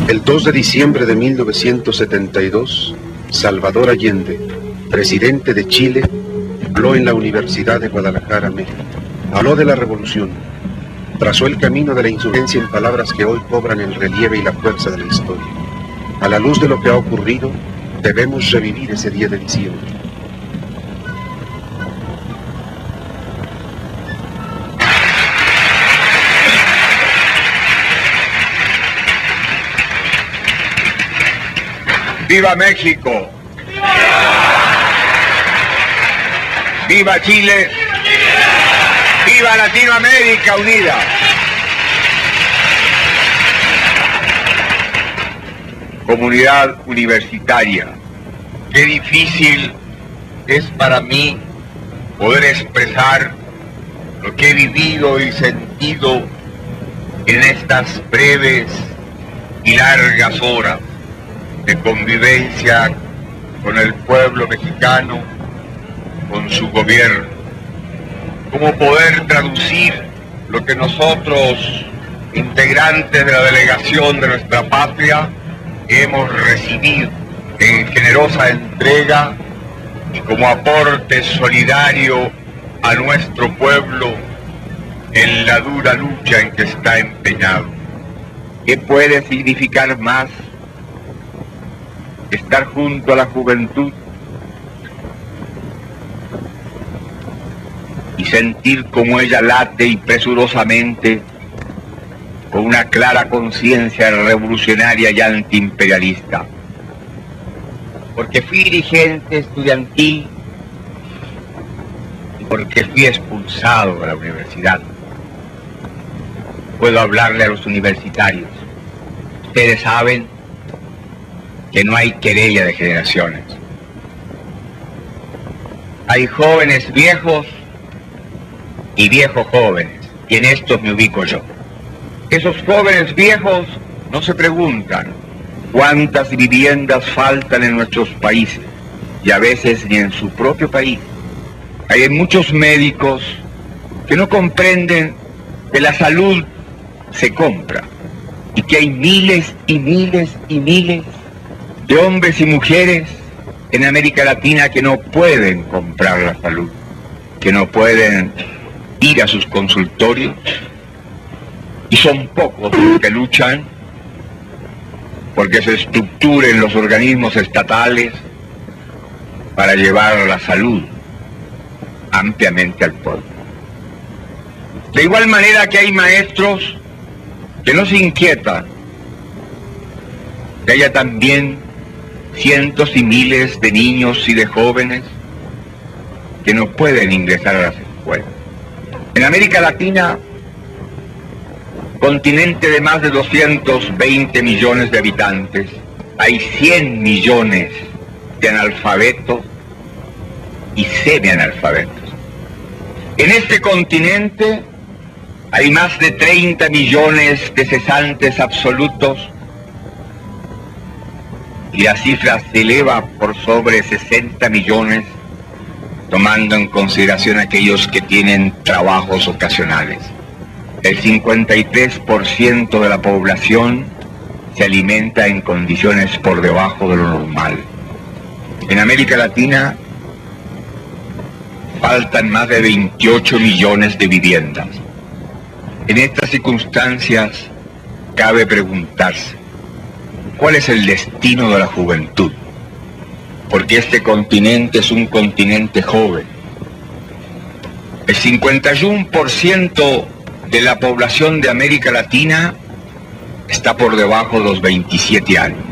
El 2 de diciembre de 1972, Salvador Allende, presidente de Chile, habló en la Universidad de Guadalajara, México. Habló de la revolución, trazó el camino de la insurgencia en palabras que hoy cobran el relieve y la fuerza de la historia. A la luz de lo que ha ocurrido, debemos revivir ese 10 de diciembre. ¡Viva México! ¡Viva Chile! ¡Viva Latinoamérica unida! Comunidad universitaria, qué difícil es para mí poder expresar lo que he vivido y sentido en estas breves y largas horas de convivencia con el pueblo mexicano, con su gobierno. Cómo poder traducir lo que nosotros, integrantes de la delegación de nuestra patria, hemos recibido en generosa entrega y como aporte solidario a nuestro pueblo en la dura lucha en que está empeñado. ¿Qué puede significar más estar junto a la juventud y sentir como ella late y presurosamente con una clara conciencia revolucionaria y antiimperialista? Porque fui dirigente estudiantil y porque fui expulsado de la universidad, puedo hablarle a los universitarios. Ustedes saben que no hay querella de generaciones. Hay jóvenes viejos y viejos jóvenes, y en estos me ubico yo. Esos jóvenes viejos no se preguntan cuántas viviendas faltan en nuestros países, y a veces ni en su propio país. Hay muchos médicos que no comprenden que la salud se compra, y que hay miles y miles y miles de hombres y mujeres en América Latina que no pueden comprar la salud, que no pueden ir a sus consultorios, y son pocos los que luchan porque se estructuren los organismos estatales para llevar la salud ampliamente al pueblo. De igual manera que hay maestros que no se inquietan que haya también cientos y miles de niños y de jóvenes que no pueden ingresar a las escuelas. En América Latina, continente de más de 220 millones de habitantes, hay 100 millones de analfabetos y semianalfabetos. En este continente hay más de 30 millones de cesantes absolutos y la cifra se eleva por sobre 60 millones, tomando en consideración aquellos que tienen trabajos ocasionales. El 53% de la población se alimenta en condiciones por debajo de lo normal. En América Latina faltan más de 28 millones de viviendas. En estas circunstancias cabe preguntarse, ¿cuál es el destino de la juventud? Porque este continente es un continente joven. El 51% de la población de América Latina está por debajo de los 27 años.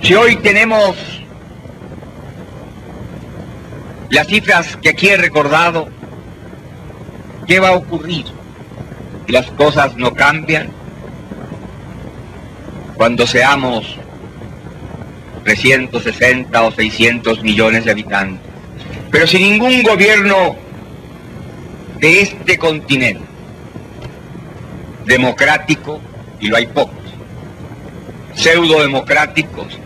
Si hoy tenemos las cifras que aquí he recordado, ¿qué va a ocurrir si las cosas no cambian cuando seamos 360 o 600 millones de habitantes? Pero si ningún gobierno de este continente democrático, y lo hay pocos, pseudo-democráticos,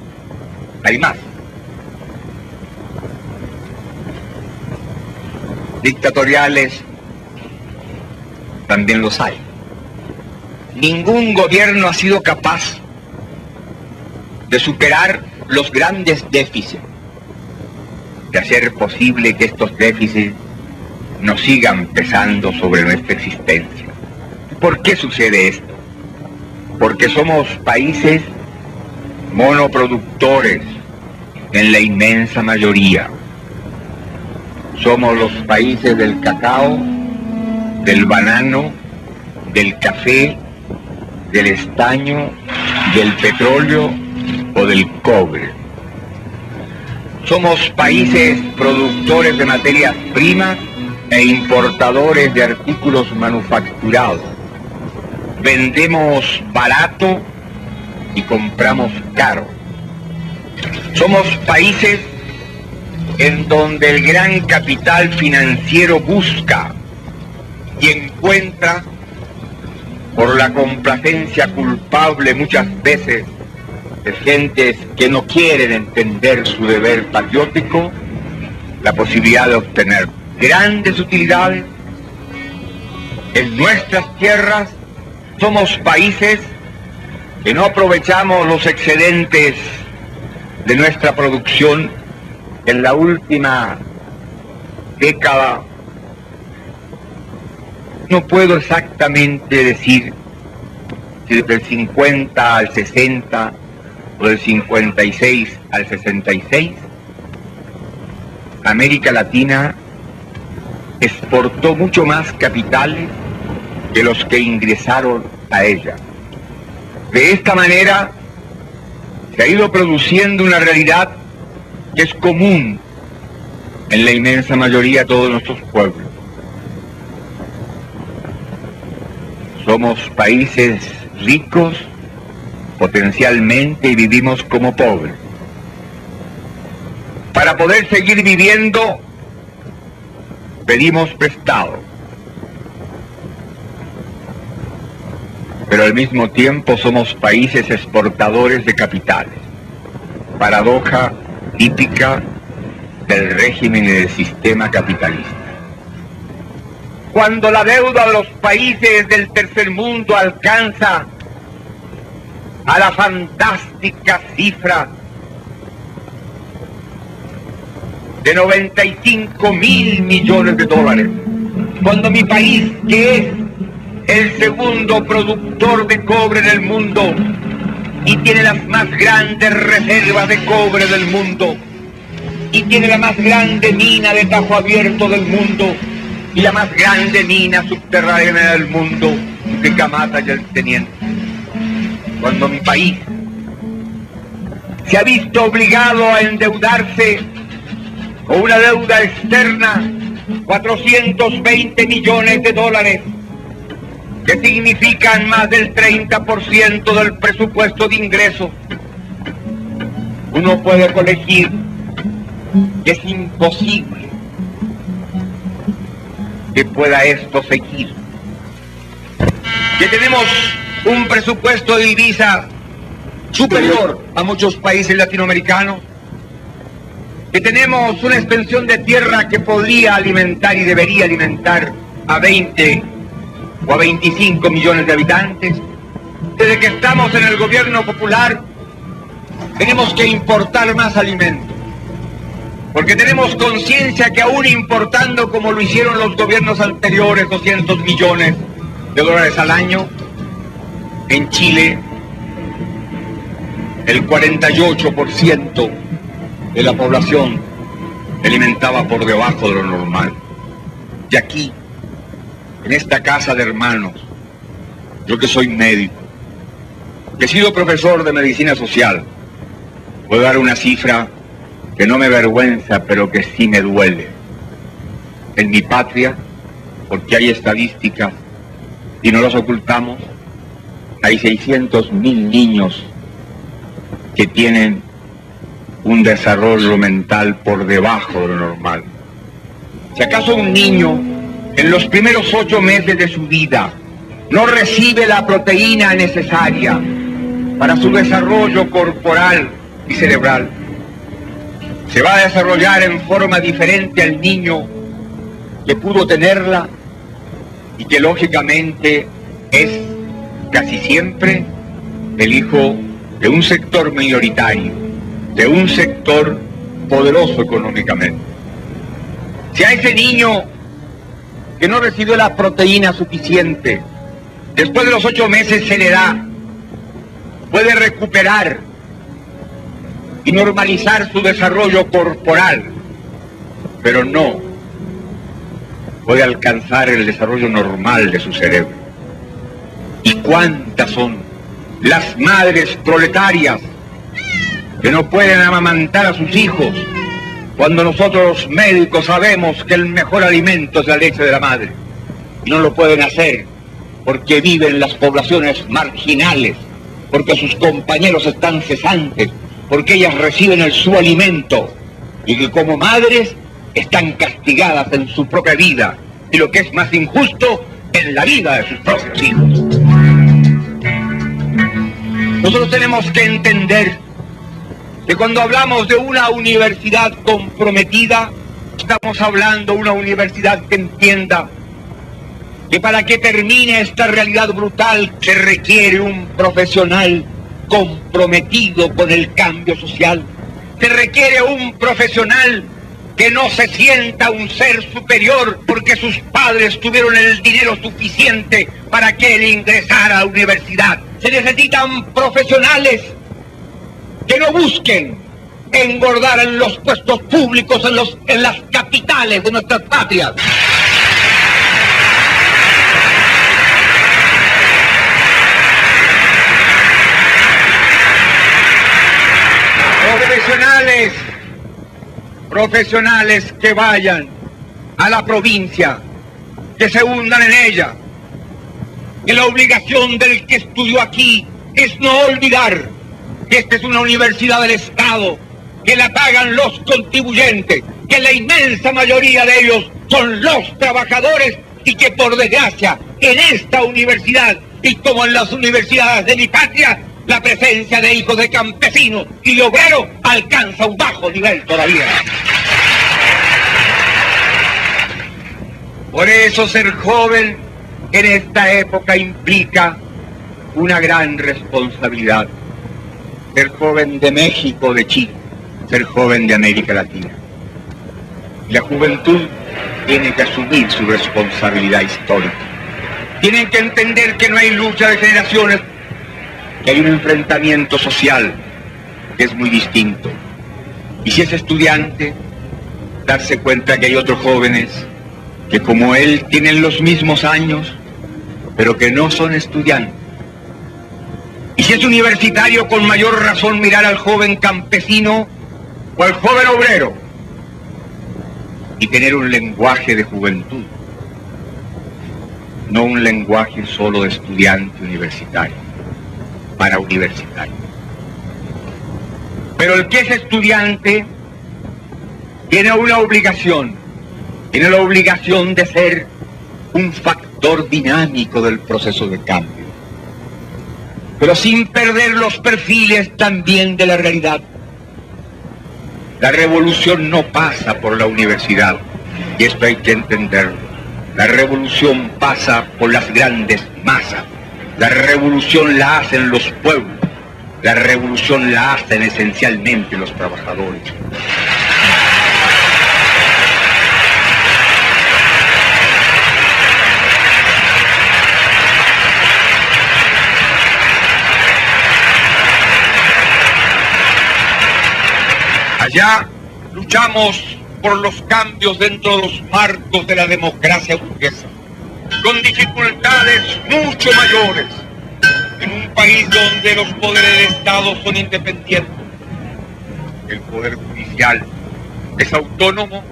hay más. Dictatoriales también los hay. Ningún gobierno ha sido capaz de superar los grandes déficits, de hacer posible que estos déficits no sigan pesando sobre nuestra existencia. ¿Por qué sucede esto? Porque somos países monoproductores en la inmensa mayoría. Somos los países del cacao, del banano, del café, del estaño, del petróleo o del cobre. Somos países productores de materias primas e importadores de artículos manufacturados. Vendemos barato y compramos caro. Somos países en donde el gran capital financiero busca y encuentra, por la complacencia culpable muchas veces de gentes que no quieren entender su deber patriótico, la posibilidad de obtener grandes utilidades. En nuestras tierras somos países que no aprovechamos los excedentes de nuestra producción. En la última década, no puedo exactamente decir si del 50 al 60 o del 56 al 66, América Latina exportó mucho más capitales que los que ingresaron a ella. De esta manera se ha ido produciendo una realidad que es común en la inmensa mayoría de todos nuestros pueblos. Somos países ricos potencialmente y vivimos como pobres. Para poder seguir viviendo, pedimos prestado. Pero al mismo tiempo somos países exportadores de capitales. Paradoja típica del régimen y del sistema capitalista. Cuando la deuda de los países del tercer mundo alcanza a la fantástica cifra de 95.000 millones de dólares, cuando mi país, que es el segundo productor de cobre en el mundo y tiene las más grandes reservas de cobre del mundo, y tiene la más grande mina de tajo abierto del mundo, y la más grande mina subterránea del mundo, de Camata y el Teniente. Cuando mi país se ha visto obligado a endeudarse con una deuda externa, 420 millones de dólares, que significan más del 30% del presupuesto de ingresos, uno puede colegir que es imposible que pueda esto seguir. Que tenemos un presupuesto de divisa superior a muchos países latinoamericanos, que tenemos una extensión de tierra que podría alimentar y debería alimentar a 20 o a 25 millones de habitantes. Desde que estamos en el gobierno popular, tenemos que importar más alimentos, porque tenemos conciencia que aún importando como lo hicieron los gobiernos anteriores, 200 millones de dólares al año, en Chile el 48% de la población se alimentaba por debajo de lo normal. Y aquí, en esta casa de hermanos, yo que soy médico, que he sido profesor de medicina social, puedo dar una cifra que no me avergüenza, pero que sí me duele. En mi patria, porque hay estadísticas y no las ocultamos, hay 600.000 niños que tienen un desarrollo mental por debajo de lo normal. Si acaso un niño en los primeros 8 meses de su vida no recibe la proteína necesaria para su desarrollo corporal y cerebral, se va a desarrollar en forma diferente al niño que pudo tenerla y que lógicamente es casi siempre el hijo de un sector minoritario, de un sector poderoso económicamente. Si a ese niño que no recibió la proteína suficiente, después de los 8 meses se le da, puede recuperar y normalizar su desarrollo corporal, pero no puede alcanzar el desarrollo normal de su cerebro. ¿Y cuántas son las madres proletarias que no pueden amamantar a sus hijos cuando nosotros los médicos sabemos que el mejor alimento es la leche de la madre? Y no lo pueden hacer porque viven en las poblaciones marginales, porque sus compañeros están cesantes, porque ellas reciben su alimento y que como madres están castigadas en su propia vida y lo que es más injusto, en la vida de sus propios hijos. Nosotros tenemos que entender que cuando hablamos de una universidad comprometida, estamos hablando de una universidad que entienda que para que termine esta realidad brutal se requiere un profesional comprometido con el cambio social. Se requiere un profesional que no se sienta un ser superior porque sus padres tuvieron el dinero suficiente para que él ingresara a la universidad. Se necesitan profesionales que no busquen engordar en los puestos públicos en las capitales de nuestras patrias. Profesionales que vayan a la provincia, que se hundan en ella. Que la obligación del que estudió aquí es no olvidar que esta es una universidad del Estado, que la pagan los contribuyentes, que la inmensa mayoría de ellos son los trabajadores y que por desgracia en esta universidad y como en las universidades de mi patria, la presencia de hijos de campesinos y de obreros alcanza un bajo nivel todavía. Por eso ser joven en esta época implica una gran responsabilidad. Ser joven de México, de Chile, ser joven de América Latina. Y la juventud tiene que asumir su responsabilidad histórica. Tienen que entender que no hay lucha de generaciones, que hay un enfrentamiento social que es muy distinto. Y si es estudiante, darse cuenta que hay otros jóvenes que como él tienen los mismos años, pero que no son estudiantes. Y si es universitario, con mayor razón mirar al joven campesino o al joven obrero y tener un lenguaje de juventud, no un lenguaje solo de estudiante universitario, para universitario. Pero el que es estudiante tiene una obligación, tiene la obligación de ser un factor dinámico del proceso de cambio, pero sin perder los perfiles también de la realidad. La revolución no pasa por la universidad, y esto hay que entenderlo. La revolución pasa por las grandes masas. La revolución la hacen los pueblos. La revolución la hacen esencialmente los trabajadores. Allá luchamos por los cambios dentro de los marcos de la democracia burguesa, con dificultades mucho mayores, en un país donde los poderes del Estado son independientes. El poder judicial es autónomo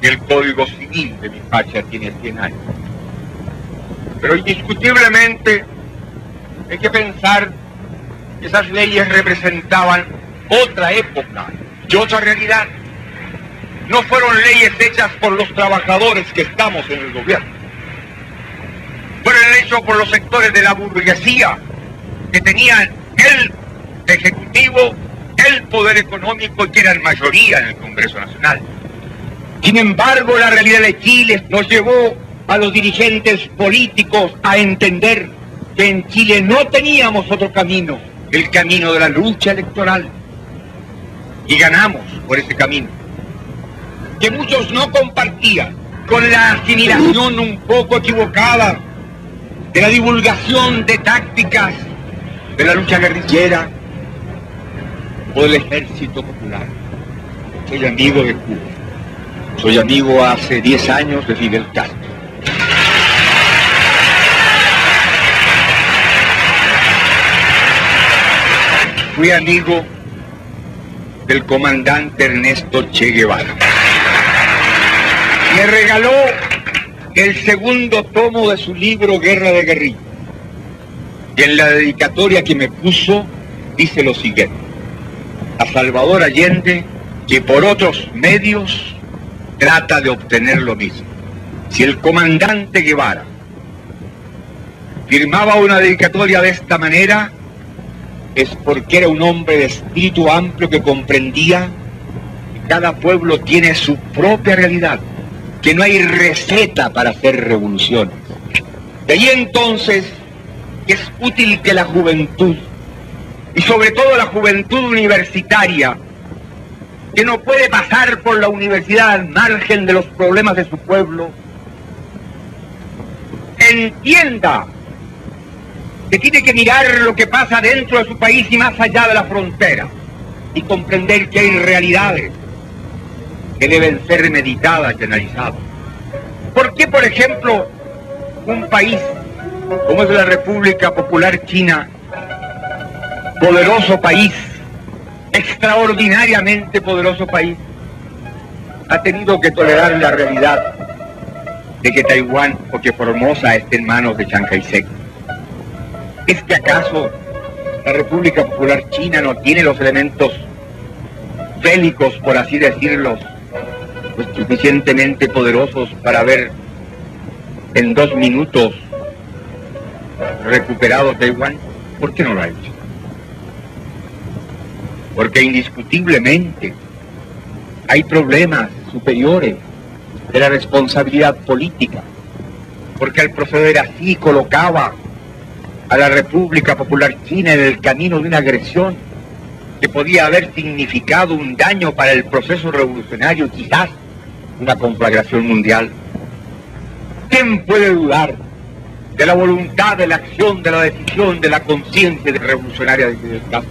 y el Código Civil de mi patria tiene 100 años. Pero indiscutiblemente hay que pensar que esas leyes representaban otra época y otra realidad. No fueron leyes hechas por los trabajadores que estamos en el gobierno. Fueron hechas por los sectores de la burguesía que tenían el ejecutivo, el poder económico y que eran mayoría en el Congreso Nacional. Sin embargo, la realidad de Chile nos llevó a los dirigentes políticos a entender que en Chile no teníamos otro camino, el camino de la lucha electoral. Y ganamos por ese camino, que muchos no compartían, con la asimilación un poco equivocada de la divulgación de tácticas de la lucha guerrillera o del ejército popular. Soy amigo de Cuba. Soy amigo hace 10 años de Fidel Castro. Fui amigo del comandante Ernesto Che Guevara. Me regaló el segundo tomo de su libro Guerra de Guerrilla. Y en la dedicatoria que me puso dice lo siguiente: a Salvador Allende, que por otros medios trata de obtener lo mismo. Si el comandante Guevara firmaba una dedicatoria de esta manera, es porque era un hombre de espíritu amplio que comprendía que cada pueblo tiene su propia realidad, que no hay receta para hacer revoluciones. De ahí entonces es útil que la juventud, y sobre todo la juventud universitaria, que no puede pasar por la universidad al margen de los problemas de su pueblo, entienda que tiene que mirar lo que pasa dentro de su país y más allá de la frontera, y comprender que hay realidades que deben ser meditadas y analizadas. ¿Por qué, por ejemplo, un país como es la República Popular China, poderoso país, extraordinariamente poderoso país, ha tenido que tolerar la realidad de que Taiwán o que Formosa esté en manos de Chiang Kai-shek? ¿Es que acaso la República Popular China no tiene los elementos bélicos, por así decirlo, pues suficientemente poderosos para haber en 2 minutos recuperado Taiwán? ¿Por qué no lo ha hecho? Porque indiscutiblemente hay problemas superiores de la responsabilidad política, porque al proceder así colocaba a la República Popular China en el camino de una agresión que podía haber significado un daño para el proceso revolucionario, quizás una conflagración mundial. ¿Quién puede dudar de la voluntad, de la acción, de la decisión, de la conciencia revolucionaria de Fidel Castro?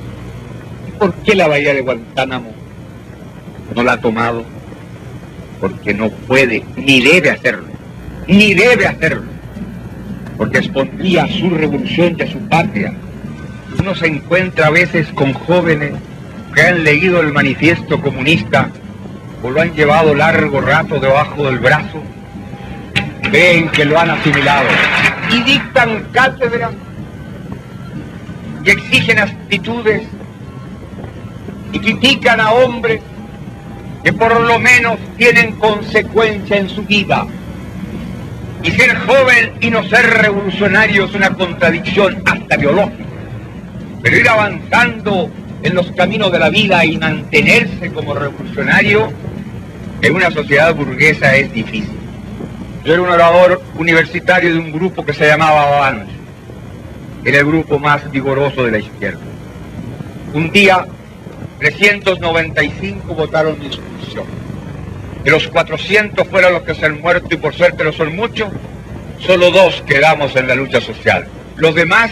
¿Y por qué la bahía de Guantánamo no la ha tomado? Porque no puede, ni debe hacerlo, ni debe hacerlo, porque expondría a su revolución y a su patria. Uno se encuentra a veces con jóvenes que han leído el manifiesto comunista o lo han llevado largo rato debajo del brazo, creen que lo han asimilado y dictan cátedra y exigen actitudes y critican a hombres que por lo menos tienen consecuencia en su vida. Y ser joven y no ser revolucionario es una contradicción hasta biológica. Pero ir avanzando en los caminos de la vida y mantenerse como revolucionario en una sociedad burguesa es difícil. Yo era un orador universitario de un grupo que se llamaba Avance. Era el grupo más vigoroso de la izquierda. Un día, 395 votaron mi expulsión. De los 400 fueron los que se han muerto, y por suerte no son muchos, solo 2 quedamos en la lucha social. Los demás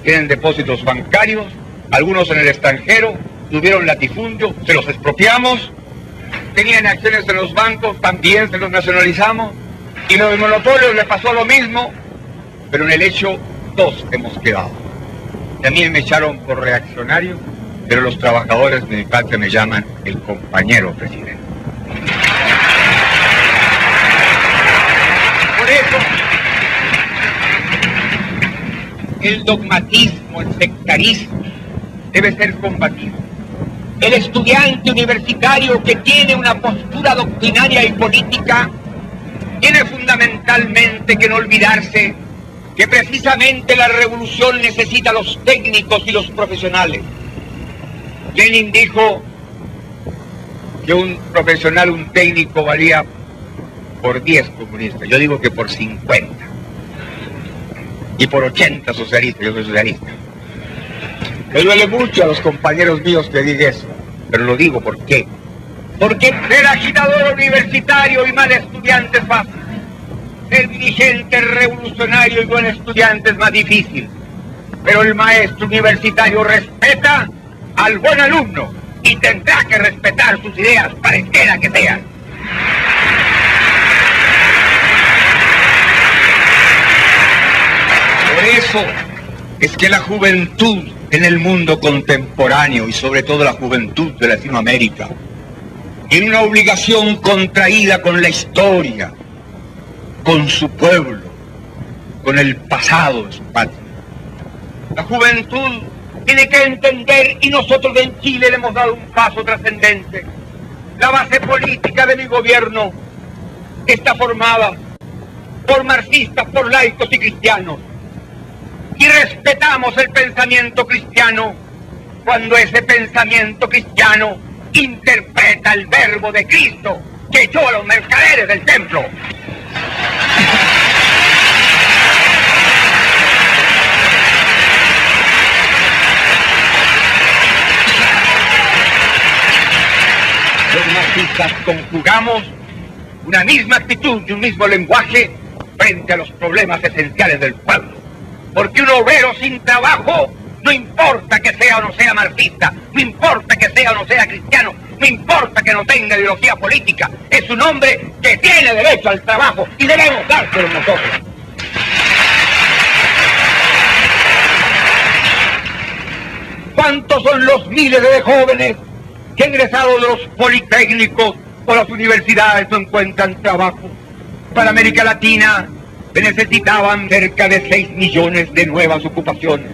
tienen depósitos bancarios, algunos en el extranjero, tuvieron latifundio, se los expropiamos, tenían acciones en los bancos, también se los nacionalizamos, y los monopolios les pasó lo mismo, pero en el hecho 2 hemos quedado. También me echaron por reaccionario, pero los trabajadores de mi patria me llaman el compañero presidente. Por eso, el dogmatismo, el sectarismo, debe ser combatido. El estudiante universitario que tiene una postura doctrinaria y política tiene fundamentalmente que no olvidarse que precisamente la revolución necesita a los técnicos y los profesionales. Lenin dijo que un profesional, un técnico, valía por 10 comunistas. Yo digo que por 50. y por 80 socialistas. Yo soy socialista. Me duele mucho a los compañeros míos que diga eso, pero lo digo ¿por qué? Porque ser agitador universitario y mal estudiante es fácil. Ser dirigente revolucionario y buen estudiante es más difícil. Pero el maestro universitario respeta al buen alumno y tendrá que respetar sus ideas, pareciera que sean. Por eso es que la juventud en el mundo contemporáneo y sobre todo la juventud de Latinoamérica tiene una obligación contraída con la historia, con su pueblo, con el pasado de su patria. La juventud tiene que entender, y nosotros en Chile le hemos dado un paso trascendente, la base política de mi gobierno está formada por marxistas, por laicos y cristianos. Y respetamos el pensamiento cristiano cuando ese pensamiento cristiano interpreta el verbo de Cristo que echó a los mercaderes del templo. Los marxistas conjugamos una misma actitud y un mismo lenguaje frente a los problemas esenciales del pueblo. Porque un obrero sin trabajo, no importa que sea o no sea marxista, no importa que sea o no sea cristiano, no importa que no tenga ideología política, es un hombre que tiene derecho al trabajo y debemos dárselo nosotros. ¿Cuántos son los miles de jóvenes que egresados de los politécnicos o las universidades no encuentran trabajo? Para América Latina se necesitaban cerca de 6 millones de nuevas ocupaciones.